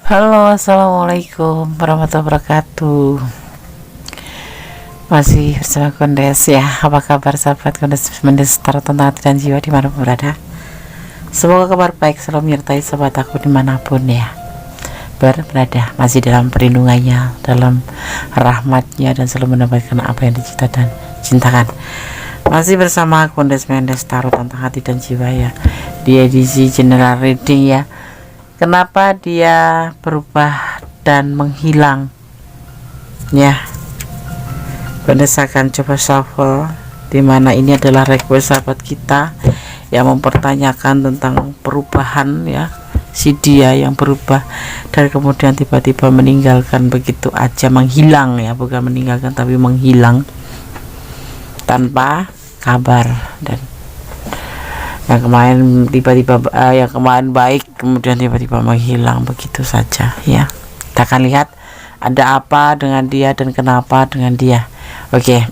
Halo, assalamualaikum warahmatullahi wabarakatuh. Masih bersama Kondes ya. Apa kabar sahabat Kondes Mendestar tentang hati dan jiwa dimanapun berada? Semoga kabar baik selalu menyertai sahabat aku dimanapun ya berada, masih dalam perlindungannya, dalam rahmatnya, dan selalu mendapatkan apa yang dicita dan cintakan. Masih bersama Kondes Mendestar tentang hati dan jiwa ya, di edisi general reading ya. Kenapa dia berubah dan menghilang ya. Kondes akan coba shuffle, dimana ini adalah request sahabat kita yang mempertanyakan tentang perubahan ya, si dia yang berubah dan kemudian tiba-tiba meninggalkan begitu aja, menghilang ya, bukan meninggalkan tapi menghilang tanpa kabar. Dan yang kemarin tiba-tiba yang kemarin baik kemudian tiba-tiba menghilang begitu saja ya. Kita akan lihat ada apa dengan dia dan kenapa dengan dia. Oke.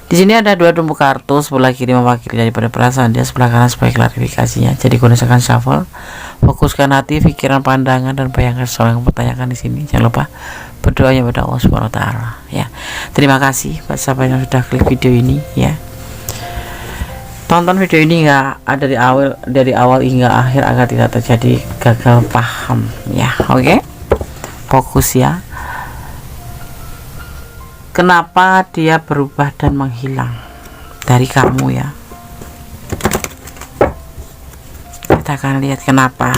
Di sini ada dua tumpuk kartu, sebelah kiri mewakili daripada perasaan dia, sebelah kanan sebagai klarifikasinya. Jadi gunakan shuffle, fokuskan hati, pikiran, pandangan, dan bayangkan sesuatu yang mempertanyakan di sini. Jangan lupa berdoanya pada Allah Subhanahu Wa Taala ya. Terima kasih buat sahabat yang sudah klik video ini ya. Tonton video ini nggak ada dari awal hingga akhir agar tidak terjadi gagal paham ya. Oke, fokus ya. Kenapa dia berubah dan menghilang dari kamu ya? Kita akan lihat kenapa,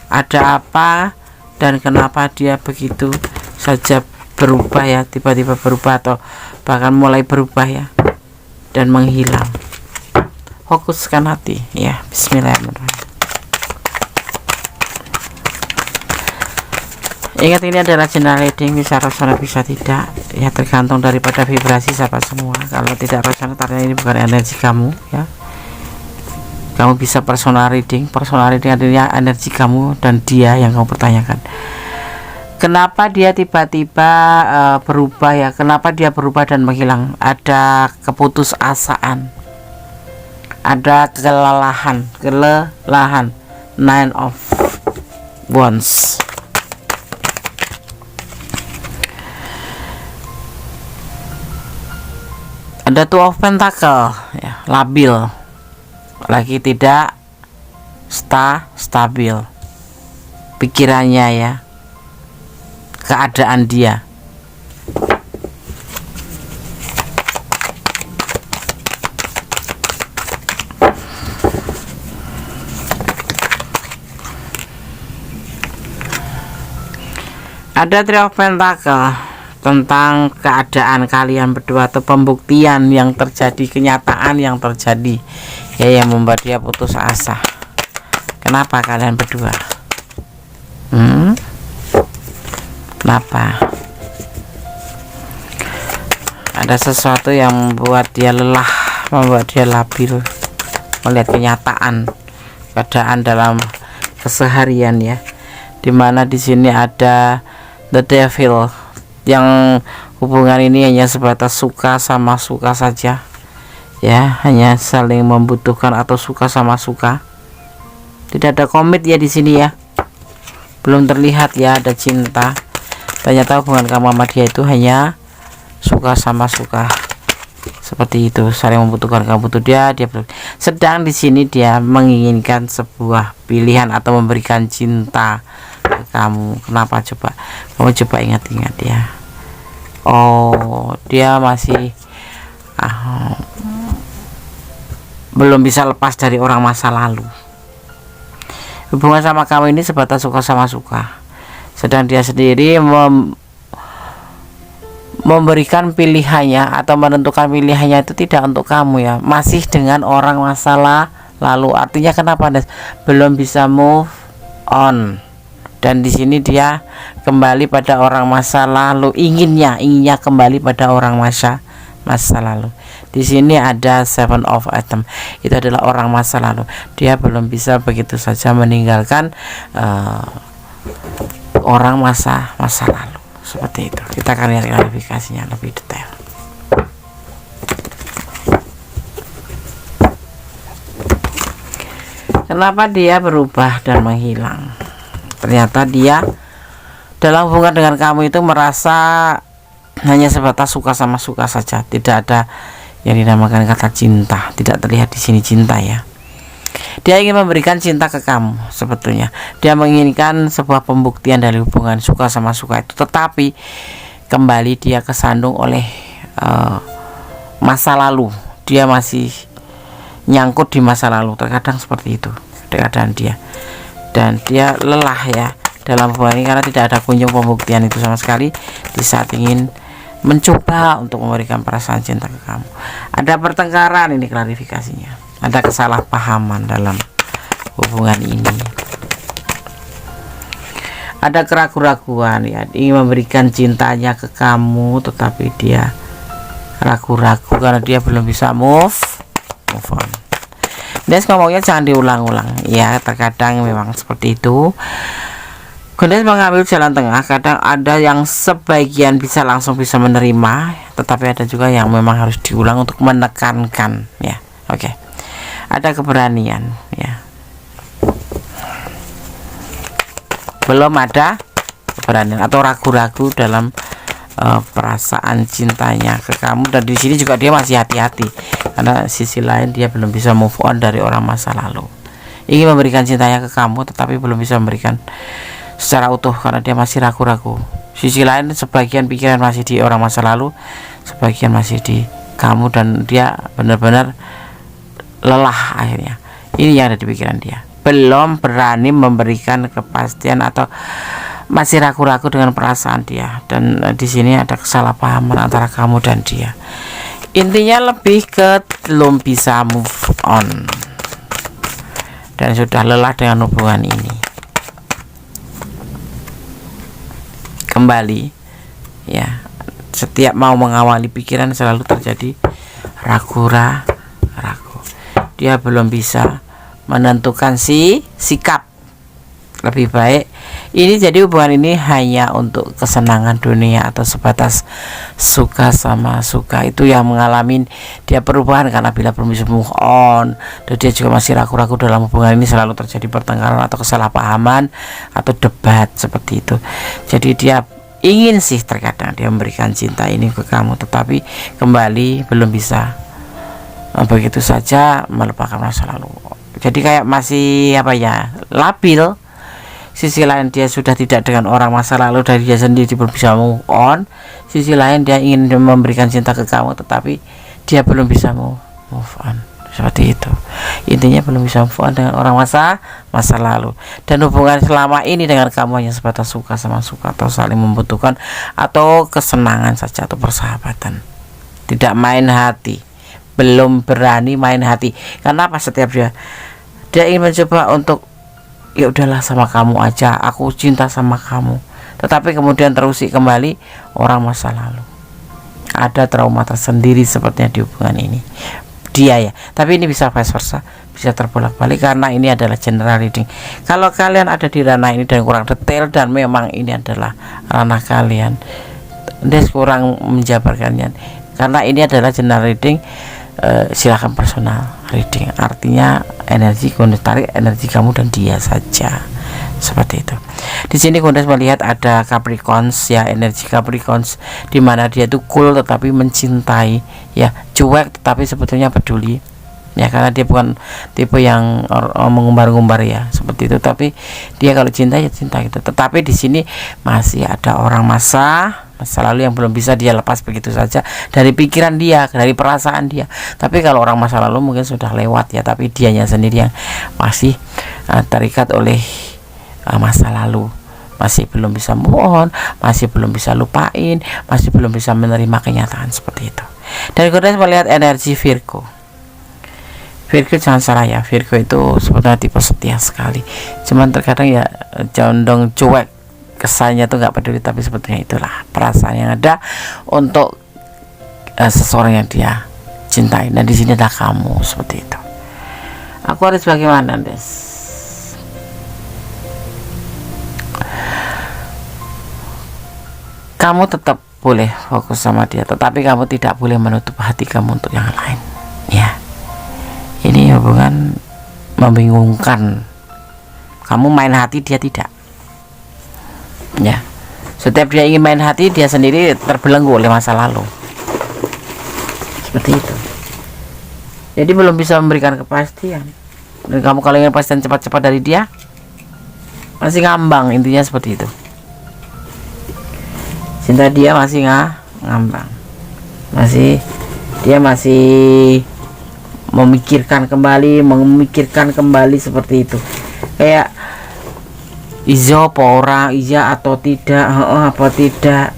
ada apa dan kenapa dia begitu saja berubah ya, tiba-tiba berubah atau bahkan mulai berubah ya dan menghilang. Fokuskan hati ya. Bismillahirrahmanirrahim. Ingat, ini adalah general reading, bisa rasional bisa tidak ya, tergantung daripada vibrasi sahabat semua. Kalau tidak rasional, artinya ini bukan energi kamu ya. Kamu bisa personal reading artinya energi kamu dan dia yang kamu pertanyakan. Kenapa dia tiba-tiba berubah ya, kenapa dia berubah dan menghilang? Ada keputusasaan, ada kelelahan, Nine of Wands. Ada Two of Pentacle ya, labil, lagi tidak stabil pikirannya ya, keadaan dia. Ada Three of Pentacle tentang keadaan kalian berdua atau pembuktian yang terjadi, kenyataan yang terjadi ya, yang membuat dia putus asa. Kenapa kalian berdua? Kenapa? Ada sesuatu yang membuat dia lelah, membuat dia labil melihat kenyataan keadaan dalam keseharian ya. Dimana di sini ada The Devil, yang hubungan ini hanya sebatas suka sama suka saja ya, hanya saling membutuhkan atau suka sama suka. Tidak ada komit ya di sini ya, belum terlihat ya ada cinta. Ternyata hubungan kamu sama dia itu hanya suka sama suka, seperti itu, saling membutuhkan. Kamu butuh dia sedang di sini dia menginginkan sebuah pilihan atau memberikan cinta ke kamu. Kenapa coba? Kamu coba ingat-ingat ya. Oh, dia masih belum bisa lepas dari orang masa lalu. Hubungan sama kamu ini sebatas suka sama suka, sedang dia sendiri memberikan pilihannya atau menentukan pilihannya itu tidak untuk kamu ya, masih dengan orang masa lalu. Artinya kenapa Anda belum bisa move on, dan di sini dia kembali pada orang masa lalu, inginnya kembali pada orang masa lalu. Di sini ada Seven of Atom, itu adalah orang masa lalu. Dia belum bisa begitu saja meninggalkan orang masa lalu, seperti itu. Kita akan lihat klarifikasinya lebih detail. Kenapa dia berubah dan menghilang? Ternyata dia dalam hubungan dengan kamu itu merasa hanya sebatas suka sama suka saja, tidak ada yang dinamakan kata cinta, tidak terlihat di sini cinta ya. Dia ingin memberikan cinta ke kamu sebetulnya. Dia menginginkan sebuah pembuktian dari hubungan suka sama suka itu, tetapi kembali dia kesandung oleh masa lalu. Dia masih nyangkut di masa lalu, terkadang seperti itu keadaan dia, dan dia lelah ya dalam hubungan ini karena tidak ada kunjung pembuktian itu sama sekali di saat ingin mencoba untuk memberikan perasaan cinta ke kamu. Ada pertengkaran, ini klarifikasinya, ada kesalahpahaman dalam hubungan ini, ada keraguan-raguan ya, ingin memberikan cintanya ke kamu tetapi dia ragu-ragu karena dia belum bisa move on. Gondes ngomongnya jangan diulang-ulang ya, terkadang memang seperti itu. Gondes mengambil jalan tengah, kadang ada yang sebagian bisa langsung bisa menerima, tetapi ada juga yang memang harus diulang untuk menekankan ya. Oke. Ada keberanian ya. Belum ada keberanian atau ragu-ragu dalam perasaan cintanya ke kamu, dan di sini juga dia masih hati-hati karena sisi lain dia belum bisa move on dari orang masa lalu. Ingin memberikan cintanya ke kamu tetapi belum bisa memberikan secara utuh karena dia masih ragu-ragu. Sisi lain sebagian pikiran masih di orang masa lalu, sebagian masih di kamu, dan dia benar-benar lelah akhirnya. Ini yang ada di pikiran dia. Belum berani memberikan kepastian atau masih ragu-ragu dengan perasaan dia, dan di sini ada kesalahpahaman antara kamu dan dia. Intinya lebih ke belum bisa move on dan sudah lelah dengan hubungan ini. Kembali ya, setiap mau mengawali pikiran selalu terjadi ragu. Dia belum bisa menentukan sikap. Lebih baik ini jadi hubungan ini hanya untuk kesenangan dunia atau sebatas suka sama suka, itu yang mengalami dia perubahan karena bila belum bisa move on dan dia juga masih ragu-ragu dalam hubungan ini, selalu terjadi pertengkaran atau kesalahpahaman atau debat seperti itu. Jadi dia ingin sih terkadang dia memberikan cinta ini ke kamu, tetapi kembali belum bisa begitu saja melupakan masa lalu. Jadi kayak masih labil. Sisi lain dia sudah tidak dengan orang masa lalu dari dia sendiri, belum bisa move on. Sisi lain dia ingin memberikan cinta ke kamu tetapi dia belum bisa move on. Seperti itu. Intinya belum bisa move on dengan orang masa lalu. Dan hubungan selama ini dengan kamu hanya sebatas suka sama suka atau saling membutuhkan atau kesenangan saja atau persahabatan. Tidak main hati. Belum berani main hati. Karena apa? Setiap dia ingin mencoba untuk ya udahlah sama kamu aja, aku cinta sama kamu, tetapi kemudian terusik kembali orang masa lalu. Ada trauma tersendiri sepertinya di hubungan ini dia ya, tapi ini bisa vice versa, bisa terbolak-balik karena ini adalah general reading. Kalau kalian ada di ranah ini dan kurang detail dan memang ini adalah ranah kalian, dia kurang menjabarkannya karena ini adalah general reading. Silahkan personal reading, artinya energi Gondes tarik energi kamu dan dia saja, seperti itu. Di sini Gondes melihat ada Capricorns ya, energi Capricorns di mana dia itu cool tetapi mencintai ya, cuek tetapi sebetulnya peduli ya, karena dia bukan tipe yang mengumbar-ngumbar ya seperti itu, tapi dia kalau cinta ya cinta gitu. Tetapi di sini masih ada orang masa lalu yang belum bisa dia lepas begitu saja dari pikiran dia, dari perasaan dia. Tapi kalau orang masa lalu mungkin sudah lewat ya, tapi dianya sendiri yang masih terikat oleh masa lalu, masih belum bisa move on, masih belum bisa lupain, masih belum bisa menerima kenyataan seperti itu. Dan Gondes melihat energi Virgo. Virgo jangan salah ya, Virgo itu sebenarnya tipe setia sekali, cuman terkadang ya condong cuek, kesannya tuh nggak peduli, tapi sebetulnya itulah perasaan yang ada untuk seseorang yang dia cintai. Dan di sini ada kamu seperti itu. Aku harus bagaimana, Des? Kamu tetap boleh fokus sama dia, tetapi kamu tidak boleh menutup hati kamu untuk yang lain. Ya, ini hubungan membingungkan. Kamu main hati, dia tidak. Ya, setiap dia ingin main hati, dia sendiri terbelenggu oleh masa lalu. Seperti itu. Jadi belum bisa memberikan kepastian. Dan kamu kalau ingin kepastian cepat-cepat dari dia, masih ngambang, intinya seperti itu. Cinta dia masih ngambang. Dia masih memikirkan kembali seperti itu. Kayak izo apa orang, iya atau tidak, apa tidak.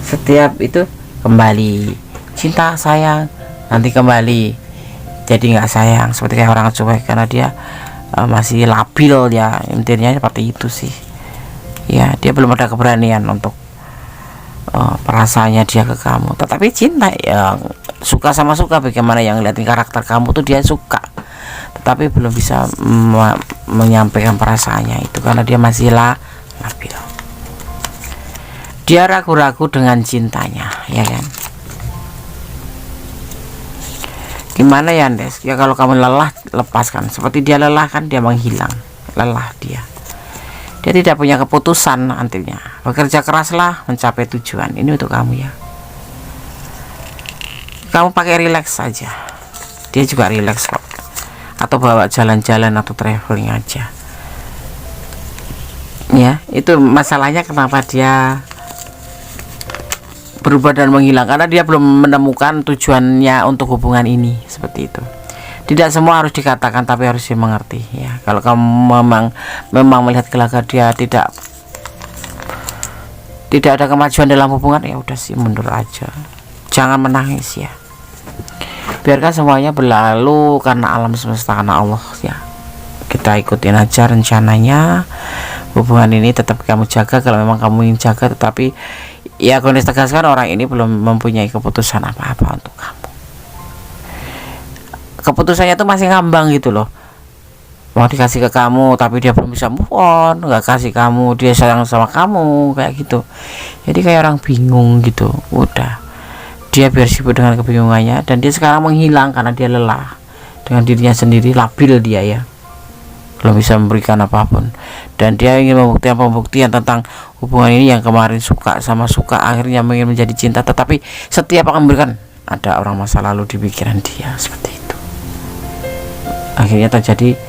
Setiap itu kembali. Cinta sayang, nanti kembali jadi nggak sayang, seperti kayak orang cuek karena dia masih labil ya, intinya seperti itu sih ya. Dia belum ada keberanian untuk perasaannya dia ke kamu, tetapi cinta yang suka sama suka, bagaimana yang ngeliatin karakter kamu tuh dia suka, tetapi belum bisa menyampaikan perasaannya itu karena dia masih labil. Dia ragu-ragu dengan cintanya, ya kan? Gimana ya Andes? Ya kalau kamu lelah, lepaskan. Seperti dia lelah kan, dia menghilang. Lelah dia tidak punya keputusan nantinya. Bekerja keraslah mencapai tujuan. Ini untuk kamu ya. Kamu pakai relax saja, dia juga relax kok. Atau bawa jalan-jalan atau traveling aja. Ya, itu masalahnya kenapa dia berubah dan menghilang, karena dia belum menemukan tujuannya untuk hubungan ini. Seperti itu. Tidak semua harus dikatakan, tapi harus dimengerti ya. Kalau kamu memang melihat gelagat dia tidak ada kemajuan dalam hubungan, ya udah sih, mundur aja. Jangan menangis ya. Biarkan semuanya berlalu karena alam semesta, karena Allah ya. Kita ikutin aja rencananya. Hubungan ini tetap kamu jaga kalau memang kamu ingin jaga, tetapi ya aku tegaskan orang ini belum mempunyai keputusan apa-apa untuk kamu. Keputusannya tuh masih ngambang gitu loh. Mau dikasih ke kamu tapi dia belum bisa move on, nggak kasih kamu, dia sayang sama kamu kayak gitu. Jadi kayak orang bingung gitu. Udah, dia biar sibuk dengan kebingungannya, dan dia sekarang menghilang karena dia lelah dengan dirinya sendiri, labil dia ya, belum bisa memberikan apapun. Dan dia ingin pembuktian tentang hubungan ini yang kemarin suka sama suka, akhirnya ingin menjadi cinta, tetapi setiap akan memberikan ada orang masa lalu di pikiran dia. Seperti itu. Akhirnya terjadi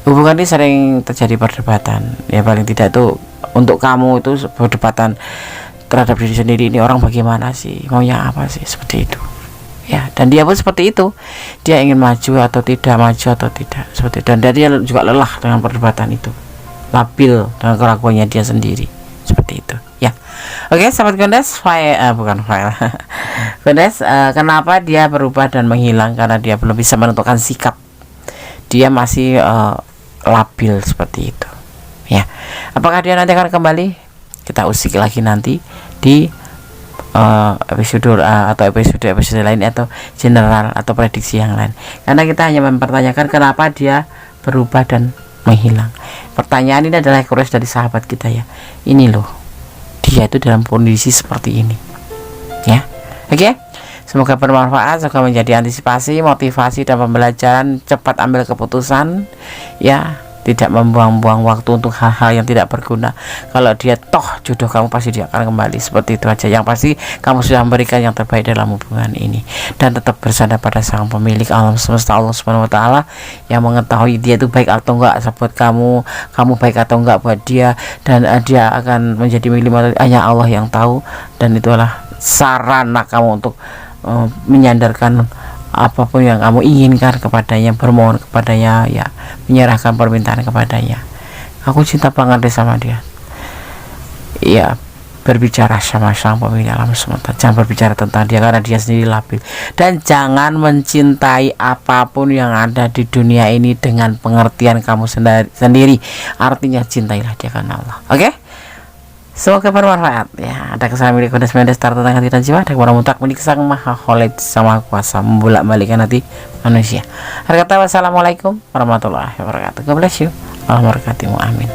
hubungan ini, sering terjadi perdebatan ya. Paling tidak itu untuk kamu itu perdebatan terhadap diri sendiri, ini orang bagaimana sih, maunya apa sih, seperti itu ya. Dan dia pun seperti itu, dia ingin maju atau tidak, seperti itu. Dan dia juga lelah dengan perdebatan itu, labil dengan keraguannya dia sendiri, seperti itu ya. Oke sahabat Gondes, Gondes, kenapa dia berubah dan menghilang? Karena dia belum bisa menentukan sikap, dia masih labil seperti itu ya. Apakah dia nanti akan kembali? Kita usik lagi nanti di episode lain atau general atau prediksi yang lain, karena kita hanya mempertanyakan kenapa dia berubah dan menghilang. Pertanyaan ini adalah request dari sahabat kita ya. Ini loh, dia itu dalam kondisi seperti ini ya. Oke, semoga bermanfaat, semoga menjadi antisipasi, motivasi, dan pembelajaran. Cepat ambil keputusan ya, tidak membuang-buang waktu untuk hal-hal yang tidak berguna. Kalau dia toh jodoh kamu, pasti dia akan kembali. Seperti itu aja. Yang pasti kamu sudah memberikan yang terbaik dalam hubungan ini, dan tetap bersandar pada sang pemilik alam semesta, Allah Subhanahu wa taala, yang mengetahui dia itu baik atau enggak buat kamu baik atau enggak buat dia, dan dia akan menjadi milik hanya Allah yang tahu. Dan itulah sarana kamu untuk menyandarkan apapun yang kamu inginkan kepadanya, bermohon kepadanya ya, menyerahkan permintaan kepadanya. Aku cinta banget deh sama dia ya. Berbicara sama sang pemilik alam semesta, jangan berbicara tentang dia karena dia sendiri labil. Dan jangan mencintai apapun yang ada di dunia ini dengan pengertian kamu sendiri. Artinya cintailah dia karena Allah. Oke? Semoga bermanfaat ya. Ada kesalahan milik Gondes Mendes tentang hati dan jiwa, ada kepada mutlak milik sang maha kholid sama kuasa membolak balikan hati manusia. Harga tawa, wassalamualaikum warahmatullahi wabarakatuh. God bless you. Allah memberkatimu, amin.